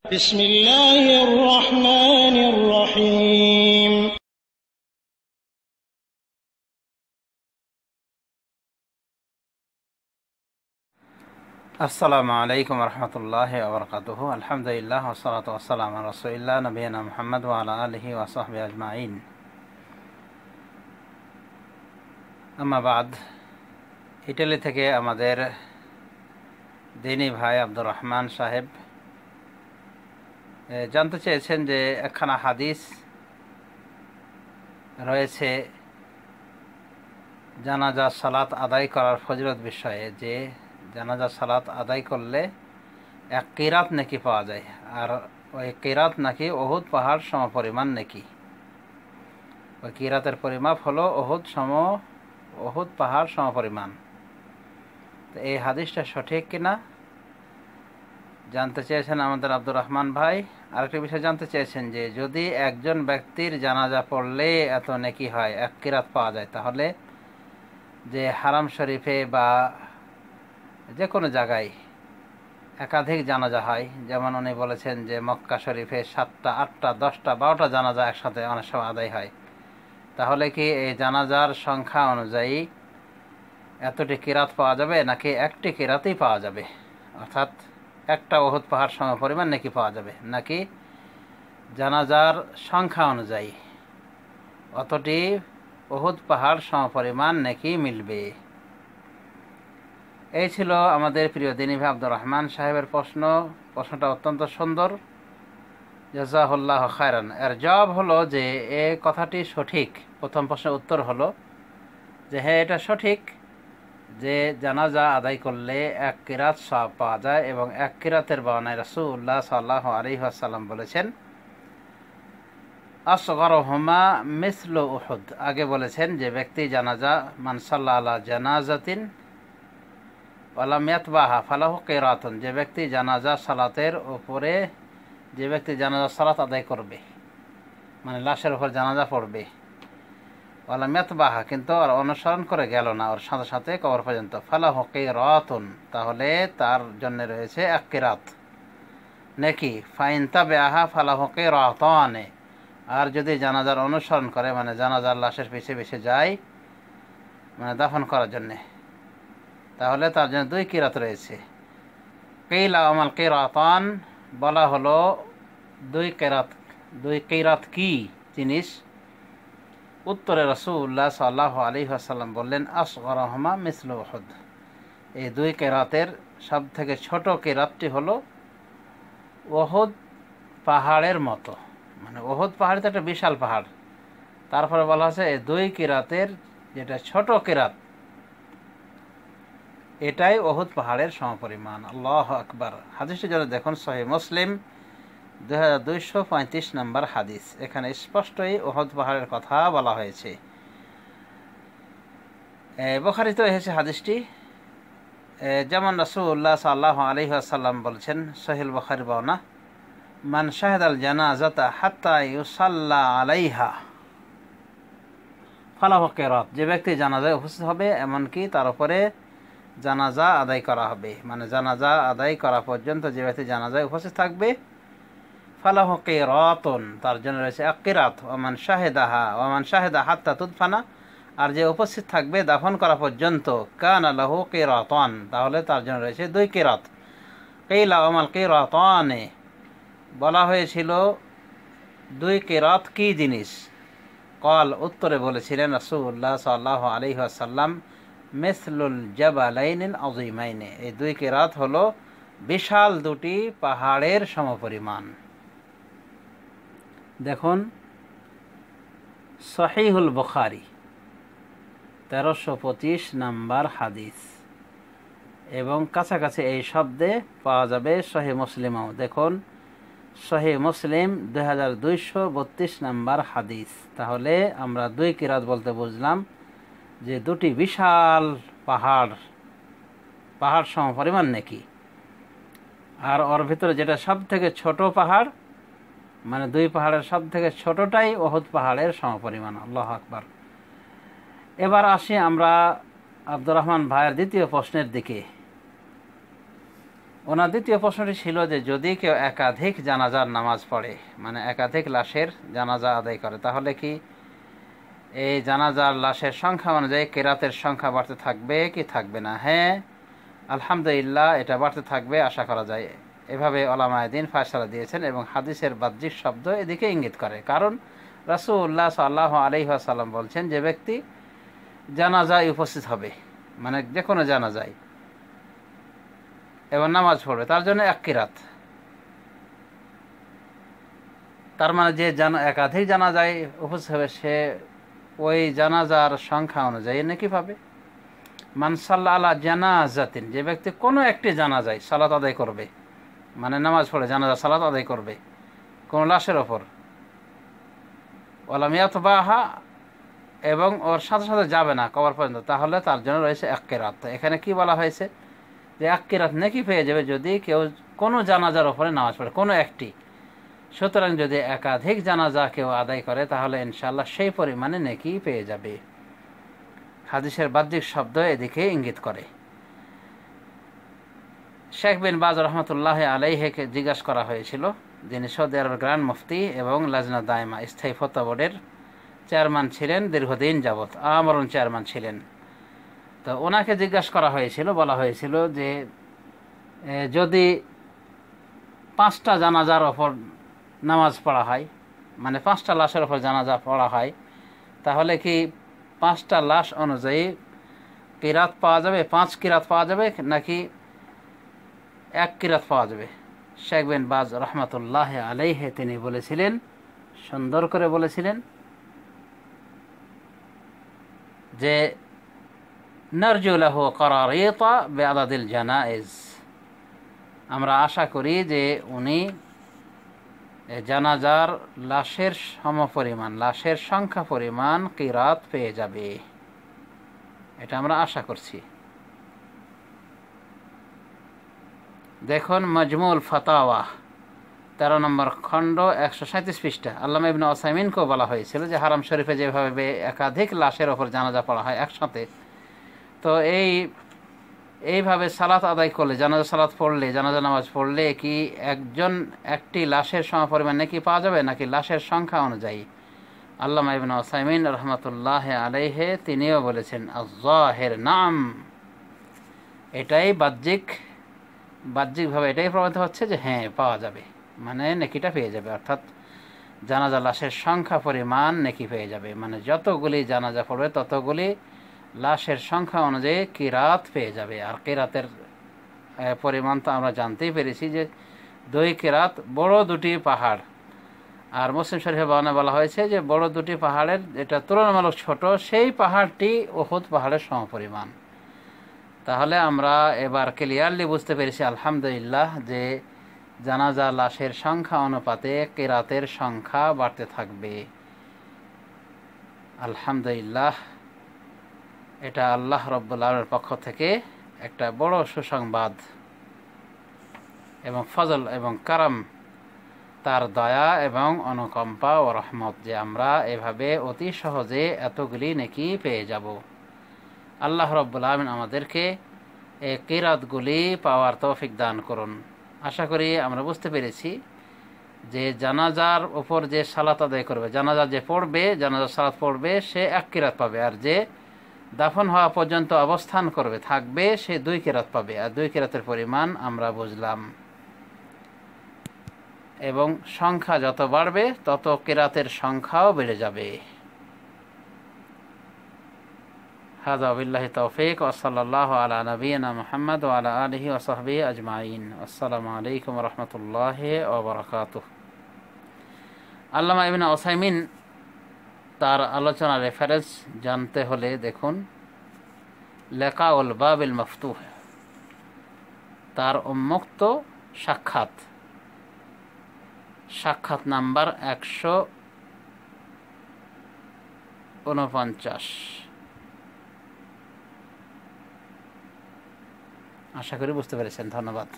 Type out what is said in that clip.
بسم الله الرحمن الرحيم আসসালামু আলাইকুম রহমতুল্লাহি ওয়া বারাকাতুহু। আলহামদুলিল্লাহ ওয়াসসালাতু ওয়াসসালামু আলা রাসূলিল্লাহ নবিয়িনা মুহাম্মদ ওয়া আলা আলিহি ওয়া সাহবিহি আজমাইন। আম্মা বাদ, ইটালি থেকে আমাদের দিনী ভাই আব্দুর রহমান সাহেব জানতে চেয়েছেন যে একখানা হাদিস রয়েছে জানাজা সালাত আদায় করার ফজিলত বিষয়ে, যে জানাজা সালাত আদায় করলে এক কিরাত নেকি পাওয়া যায়, আর ওই কিরাত নাকি ওহুদ পাহাড় সমপরিমাণ নেকি। ওই কিরাতের পরিমাপ হলো ওহুদ পাহাড় সমপরিমাণ। তো এই হাদিসটা সঠিক কিনা জানতে চেয়েছেন আমাদের আব্দুর রহমান ভাই। আরেকটি বিষয় জানতে চেয়েছেন যে যদি একজন ব্যক্তির জানাজা পড়লে এত নেকি হয়, এক কিরাত পাওয়া যায়, তাহলে যে হারাম শরীফে বা যে কোনো জায়গায় একাধিক জানাজা হয়, যেমন উনি বলেছেন যে মক্কা শরীফে 7টা 8টা 10টা 12টা জানাজা একসাথে অনেক সময় আদায় হয়, তাহলে কি এই জানাজার সংখ্যা অনুযায়ী এতটি কিরাত পাওয়া যাবে, নাকি একটি কিরাতই পাওয়া যাবে, অর্থাৎ একটা ওহুদ পাহাড় সমপরিমাণ নেকি পাওয়া যাবে, নাকি জানাজার সংখ্যা অনুযায়ী অতটি ওহুদ পাহাড় সমপরিমাণ নেকি মিলবে? এই ছিল আমাদের প্রিয় দিনী ভাই আব্দুর রহমান সাহেবের প্রশ্নটা অত্যন্ত সুন্দর, জাযাহুল্লাহ খায়রান। এর জবাব হলো যে এই কথাটি সঠিক। প্রথম প্রশ্নের উত্তর হলো যে হ্যাঁ, এটা সঠিক যে জানাজা আদায় করলে এক কিরাত সওয়াব পাওয়া যায়, এবং এক কিরাতের বর্ণনায় রাসূলুল্লাহ সাল্লাল্লাহু আলাইহি ওয়াসাল্লাম বলেছেন আসগরুহুমা মিসলু উহুদ। আগে বলেছেন যে ব্যক্তি জানাজা মান সাল্লা আলা জানাজাতিন ওয়ালাম ইয়াতবাহা ফালাহু কিরাতুন, যে ব্যক্তি জানাজা সালাতের উপরে যে ব্যক্তি জানাজা সালাত আদায় করবে, মানে লাশের উপর জানাজা পড়বে, ওয়ালাম ইয়াতবাহা কিন্তু আর অনুসরণ করে গেল না ওর সাথে সাথে কবর পর্যন্ত, ফালাহু কিরাতুন, তাহলে তার জন্য রয়েছে এক কিরাত নেকি। ফাইন তাবিআহা ফালাহু কিরাতান, আর যদি জানাজার অনুসরণ করে, মানে জানাজার লাশের পিছে পিছে যায় মানে দাফন করার জন্যে, তাহলে তার জন্য 2 কিরাত রয়েছে। কিলা আমাল কিরাতান, বলা হলো 2 কিরাত কি জিনিস? উত্তরে রাসূলুল্লাহ সাল্লাল্লাহু আলাইহি ওয়াসাল্লাম বললেন আসগরুহুমা মিসলু উহুদ। এই 2 কিরাতের সব থেকে ছোট কিরাতটি হলো উহুদ পাহাড়ের মতো, মানে উহুদ পাহাড় তো একটা বিশাল পাহাড়, তারপরে বলা হচ্ছে এই 2 কিরাতের যেটা ছোট কিরাত এটাই উহুদ পাহাড়ের সমপরিমাণ। আল্লাহু আকবার। হাদিসটি যারা দেখুন সহিহ মুসলিম 2235 নম্বর হাদিস। এখানে স্পষ্টই উহুদ পাহাড়ের কথা বলা হয়েছে। বুখারীতে এসেছে হাদিসটি, যেমন রাসূলুল্লাহ সাল্লাল্লাহু আলাইহি ওয়াসাল্লাম বলেছেন, সহিহ বুখারী বর্ণনা, মান শাহাদাল জানাজাতা হাত্তা ইউসাল্লা আলাইহা ফালাহু কিরাত, যে ব্যক্তি জানাজায় উপস্থিত হবে এমনকি তার উপরে জানাজা আদায় করা হবে, মানে জানাজা আদায় করা পর্যন্ত যে ব্যক্তি জানাজায় উপস্থিত থাকবে, ফালাহু কিরাতুন, তার জন্য রয়েছে এক কিরাত। ওমান শাহেদা হাত্তা তুদফানা, আর যে উপস্থিত থাকবে দাফন করা পর্যন্ত, কানা লাহু কিরাতান, তাহলে তার জন্য রয়েছে 2 কিরাত। কিলা আমাল কিরাতানে, বলা হয়েছিল 2 কিরাত কি জিনিস? কল, উত্তরে বলেছিলেন রাসূলুল্লাহ সাল্লাল্লাহু আলাইহি ওয়াসাল্লাম মিসলুল জাবালাইনিল আযীমাইন, এই 2 কিরাত হলো বিশাল 2টি পাহাড়ের সমপরিমাণ। দেখুন সহিহুল বুখারী 1325 নম্বর হাদিস, এবং কাছাকাছি এই শব্দে পাওয়া যাবে সহিহ মুসলিমও। দেখুন সহিহ মুসলিম 2232 নম্বর হাদিস। তাহলে আমরা 2 কিরাত বলতে বুঝলাম যে 2টি বিশাল পাহাড় সমপরিমাণ নাকি, আর ওর ভিতরে যেটা সব থেকে ছোট পাহাড়, মানে 2 পাহাড়ের সব থেকে ছোটটাই উহুদ পাহাড়ের সমপরিমাণ। আল্লাহু আকবার। এবার আসি আমরা আব্দুর রহমান ভাইয়ের দ্বিতীয় প্রশ্নের দিকে। ওনার দ্বিতীয় প্রশ্নটি ছিল যে যদি কেউ একাধিক জানাজার নামাজ পড়ে, মানে একাধিক লাশের জানাজা আদায় করে, তাহলে কি এই জানাজার লাশের সংখ্যা অনুযায়ী কেরাতের সংখ্যা বাড়তে থাকবে কি থাকবে না? হ্যাঁ, আলহামদুলিল্লাহ, এটা বাড়তে থাকবে আশা করা যায়। এভাবে ওলামায়ে দ্বীন ফায়সালা দিয়েছেন এবং হাদিসের বাহ্যিক শব্দ এদিকে ইঙ্গিত করে। কারণ রাসূলুল্লাহ সাল্লাল্লাহু আলাইহি ওয়াসাল্লাম বলছেন, যে ব্যক্তি জানাজায় উপস্থিত হবে, মানে যে কোনো জানাজায়, এবং নামাজ পড়বে, তার জন্য এক কিরাত। তার মানে যে একাধিক জানাজায় উপস্থিত হবে, সে ওই জানাজার সংখ্যা অনুযায়ী নাকি পাবে। মান সাল্লা আলা জানাজাতিন, যে ব্যক্তি কোনো একটি জানাজায় সালাত আদায় করবে, মানে নামাজ পড়ে জানাজা সালাত আদায় করবে কোনো লাশের ওপর, ওয়ালাম ইয়াতবাহা, এবং ওর সাথে সাথে যাবে না কবর পর্যন্ত, তাহলে তার জন্য রয়েছে এক কিরাত। এখানে কি বলা হয়েছে, যে এক কিরাত নেকি পেয়ে যাবে যদি কেউ কোনো জানাজার ওপরে নামাজ পড়ে, কোনো একটি। সুতরাং যদি একাধিক জানাজা কেউ আদায় করে, তাহলে ইনশাআল্লাহ সেই পরিমাণে নেকি পেয়ে যাবে। হাদিসের বাহ্যিক শব্দ এদিকে ইঙ্গিত করে। শেখ বিন বাজ রহমতুল্লাহ আলাইহিকে জিজ্ঞাসা করা হয়েছিল, যিনি সৌদি আরবের গ্র্যান্ড মুফতি এবং লাজনা দায়মা স্থায়ী ফতোয়া বোর্ডের চেয়ারম্যান ছিলেন, দীর্ঘদিন যাবৎ আমরণ চেয়ারম্যান ছিলেন। তো ওনাকে জিজ্ঞাসা করা হয়েছিল, বলা হয়েছিল যে যদি 5টা জানাজার ওপর নামাজ পড়া হয়, মানে 5টা লাশের ওপর জানাজা পড়া হয়, তাহলে কি 5টা লাশ অনুযায়ী কিরাত পাওয়া যাবে, 5 কিরাত পাওয়া যাবে, নাকি 1 কিরাত পাওয়া যাবে? শেখ বিন বাজ রহমতুল্লাহ আলাইহি তিনি বলেছিলেন, সুন্দর করে বলেছিলেন, যে নারজু লাহু কারারিতা বিআদাদিল জানাইজ, আমরা আশা করি যে উনি জানাজার লাশের সমপরিমাণ, লাশের সংখ্যা পরিমাণ কিরাত পেয়ে যাবে, এটা আমরা আশা করছি। দেখুন মজমুল ফাতাওয়া 13 নম্বর খণ্ড 137 পৃষ্ঠা। আল্লামা ইবনে উসাইমিনকেও বলা হয়েছিল যে হারাম শরীফে যেভাবে একাধিক লাশের ওপর জানাজা পড়া হয় একসাথে, তো এইভাবে সালাত আদায় করলে, জানাজা সালাত পড়লে, জানাজা নামাজ পড়লে কি একটি লাশের সমপরিমাণ নাকি পাওয়া যাবে, নাকি লাশের সংখ্যা অনুযায়ী? আল্লামা ইবনে উসাইমিন রহমতুল্লাহ আলাইহি তিনিও বলেছেন, আয-যাহির নাম, এটাই বাহ্যিকভাবে এটাই প্রমাণিত হচ্ছে যে হ্যাঁ পাওয়া যাবে, মানে নেকিটা পেয়ে যাবে, অর্থাৎ জানাজা লাশের সংখ্যা পরিমাণ নেকি পেয়ে যাবে, মানে যতগুলি জানাজা পড়বে ততগুলি লাশের সংখ্যা অনুযায়ী কিরাত পেয়ে যাবে। আর কিরাতের পরিমাণ তো আমরা জানতেই পেরেছি যে 2 কিরাত বড় 2টি পাহাড়। আর মুসলিম শরীফে বলা হয়েছে যে বড় 2টি পাহাড়ের যেটা তুলনামূলক ছোট, সেই পাহাড়টি উহুদ পাহাড়ের সমপরিমাণ। তাহলে আমরা এবার ক্লিয়ারলি বুঝতে পেরেছি আলহামদুলিল্লাহ যে জানাজা লাশের সংখ্যা অনুপাতে কিরাতের সংখ্যা বাড়তে থাকবে। আলহামদুলিল্লাহ, এটা আল্লাহ রাব্বুল আলামিনের পক্ষ থেকে একটা বড় সুসংবাদ এবং ফজল এবং কারাম, তার দয়া এবং অনুকম্পা ও রহমত, যে আমরা এভাবে অতি সহজে এতগুলি নেকি পেয়ে যাব। আল্লাহ রাব্বুল আলামিন আমাদেরকে এই কিরাতগুলি পাওয়ার তৌফিক দান করুন। আশা করি আমরা বুঝতে পেরেছি যে জানাজার উপর যে সালাত আদায় করবে, জানাজা যে পড়বে, জানাজার সালাত পড়বে, সে 1 কিরাত পাবে, আর যে দাফন হওয়া পর্যন্ত অবস্থান করবে থাকবে, সে 2 কিরাত পাবে। আর 2 কিরাতের পরিমাণ আমরা বুঝলাম, এবং সংখ্যা যত বাড়বে তত কিরাতের সংখ্যাও বেড়ে যাবে। হাযা বিল্লাহি তাওফীক ওয়া সাল্লাল্লাহু আলা নাবিয়িনা মুহাম্মদ ওয়া আলা আলিহি ওয়া সাহবিহি আজমাইন। আসসালামু আলাইকুম ওয়া রাহমাতুল্লাহি ওয়া বারাকাতুহু। আল্লামা ইবনে উসাইমিন তার আলোচনার রেফারেন্স জানতে হলে দেখুন লিকাউল বাবিল মফতুহ, তার উন্মুক্ত সাক্ষাৎ নাম্বার 149। আশা করি বুঝতে পেরেছেন। ধন্যবাদ।